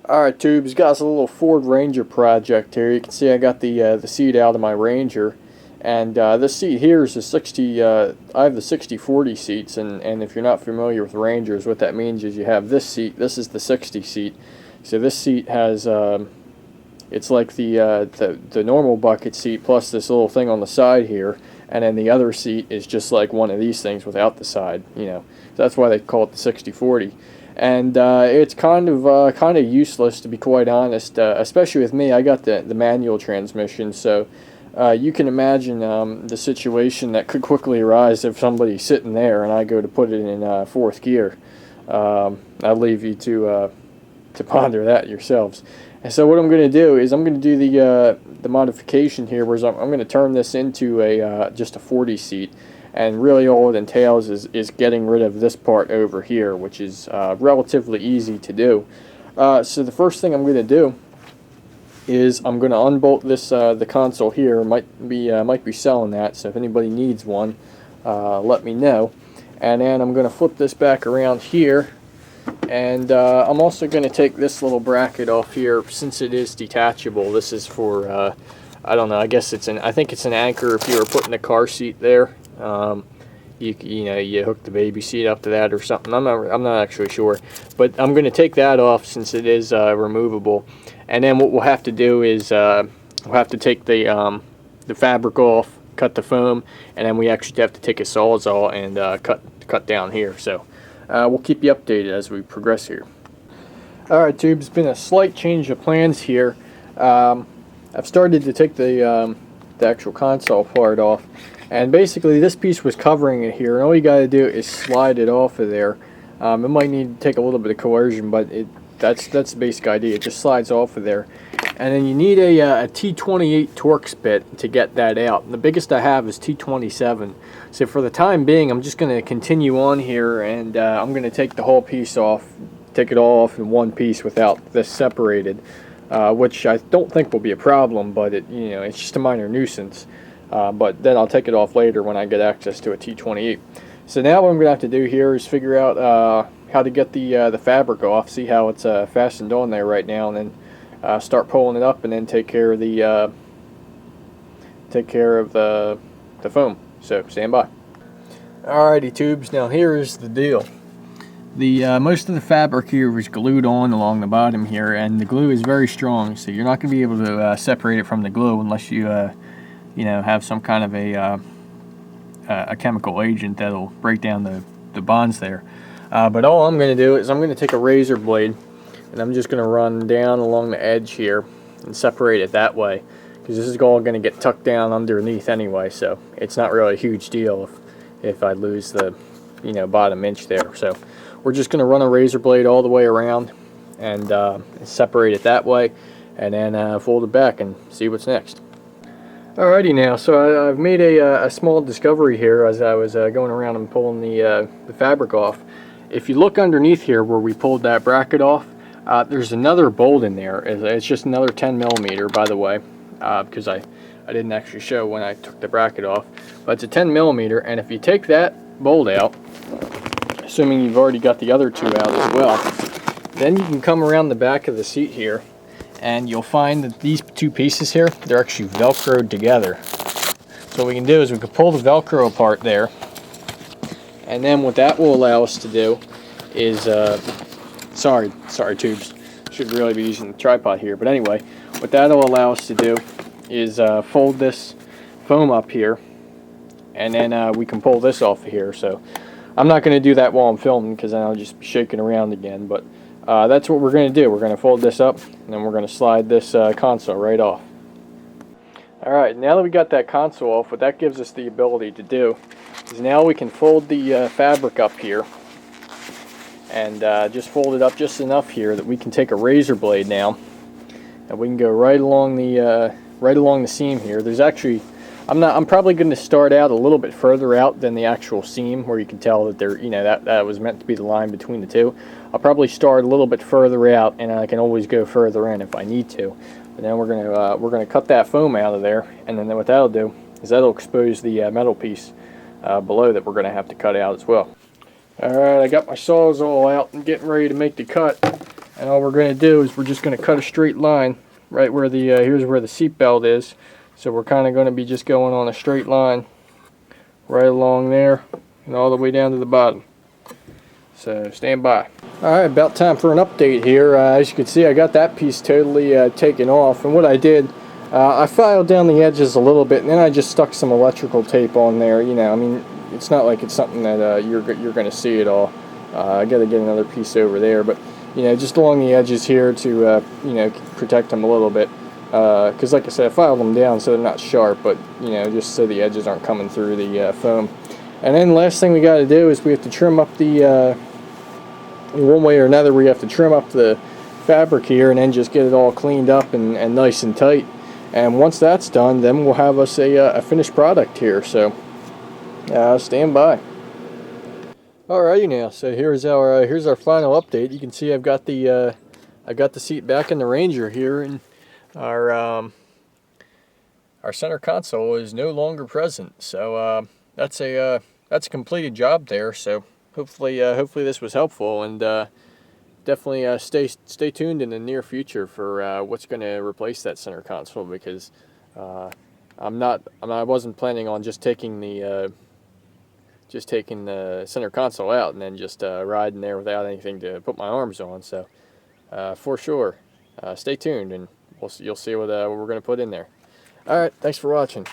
Alright, tubes, got us a little Ford Ranger project here. You can see I got the seat out of my Ranger, and this seat here is a 60. I have the 60/40 seats, and if you're not familiar with Rangers, what that means is you have this seat. This is the 60 seat. So this seat has it's like the normal bucket seat plus this little thing on the side here, and then the other seat is just like one of these things without the side. So that's why they call it the 60/40. And it's kind of useless, to be quite honest, especially with me. I got the manual transmission, so you can imagine the situation that could quickly arise if somebody's sitting there and I go to put it in fourth gear. I'll leave you to ponder that yourselves. And so what I'm going to do is I'm going to do the modification here, where I'm going to turn this into just a 40 seat. And really all it entails is getting rid of this part over here, which is relatively easy to do. So the first thing I'm going to do is I'm going to unbolt this the console here. Might be selling that, so if anybody needs one, let me know. And then I'm going to flip this back around here, and I'm also going to take this little bracket off here since it is detachable. This is for I don't know. I guess I think it's an anchor if you were putting the car seat there. You hook the baby seat up to that or something. I'm not actually sure, but I'm going to take that off since it is removable. And then what we'll have to do is we'll have to take the fabric off, cut the foam, and then we actually have to take a Sawzall and cut down here. So we'll keep you updated as we progress here. Alright, tubes, been a slight change of plans here. I've started to take the actual console part off. And basically this piece was covering it here, and all you got to do is slide it off of there. It might need to take a little bit of coercion, but that's the basic idea. It just slides off of there. And then you need a T28 Torx bit to get that out. And the biggest I have is T27. So for the time being, I'm just going to continue on here, and I'm going to take the whole piece off, take it all off in one piece without this separated, which I don't think will be a problem, but it's just a minor nuisance. But then I'll take it off later when I get access to a T28. So now what I'm going to have to do here is figure out how to get the fabric off, see how it's fastened on there right now, and then start pulling it up, and then take care of the foam. So stand by. Alrighty, tubes. Now here's the deal. The most of the fabric here is glued on along the bottom here, and the glue is very strong, so you're not going to be able to separate it from the glue unless you have some kind of a chemical agent that'll break down the bonds there. But all I'm going to do is I'm going to take a razor blade, and I'm just going to run down along the edge here and separate it that way, because this is all going to get tucked down underneath anyway, so it's not really a huge deal if I lose the bottom inch there. So we're just going to run a razor blade all the way around and separate it that way, and then fold it back and see what's next. Alrighty now, so I've made a small discovery here as I was going around and pulling the fabric off. If you look underneath here where we pulled that bracket off, there's another bolt in there. It's just another 10mm, by the way, because I didn't actually show when I took the bracket off. But it's a 10mm, and if you take that bolt out, assuming you've already got the other two out as well, then you can come around the back of the seat here, and you'll find that these two pieces here, they're actually velcroed together. So what we can do is we can pull the velcro apart there, and then what that will allow us to do is sorry tubes, should really be using the tripod here, but anyway, what that'll allow us to do is fold this foam up here, and then we can pull this off of here. So I'm not going to do that while I'm filming, because then I'll just be shaking around again, but that's what we're going to do. We're going to fold this up, and then we're going to slide this console right off. Alright, now that we got that console off, what that gives us the ability to do is now we can fold the fabric up here, and just fold it up just enough here that we can take a razor blade now, and we can go right along the seam here. There's actually, I'm probably going to start out a little bit further out than the actual seam, where you can tell that there, that was meant to be the line between the two. I'll probably start a little bit further out, and I can always go further in if I need to. But then we're gonna cut that foam out of there, and then what that'll do is that'll expose the metal piece below that we're gonna have to cut out as well. All right, I got my Sawzall out and getting ready to make the cut, And all we're going to do is we're just going to cut a straight line right where the here's where the seat belt is. So we're kind of going to be just going on a straight line right along there and all the way down to the bottom. So stand by. Alright, about time for an update here. As you can see, I got that piece totally taken off, and what I did, I filed down the edges a little bit, and then I just stuck some electrical tape on there. You know, I mean, it's not like it's something that you're going to see at all. I got to get another piece over there, but you know, just along the edges here to you know, protect them a little bit. Because like I said, I filed them down so they're not sharp, but you know, just so the edges aren't coming through the foam. And then the last thing we got to do is we have to trim up the one way or another. We have to trim up the fabric here and then just get it all cleaned up and nice and tight. And once that's done, then we'll have us a finished product here. So stand by. Alrighty now, so here's our final update. You can see I've got the seat back in the Ranger here, and our center console is no longer present. So that's a completed job there. So hopefully this was helpful, and definitely stay tuned in the near future for what's going to replace that center console, because I wasn't planning on just taking the center console out and then just riding there without anything to put my arms on. So for sure, stay tuned, and you'll see what we're going to put in there. All right, thanks for watching.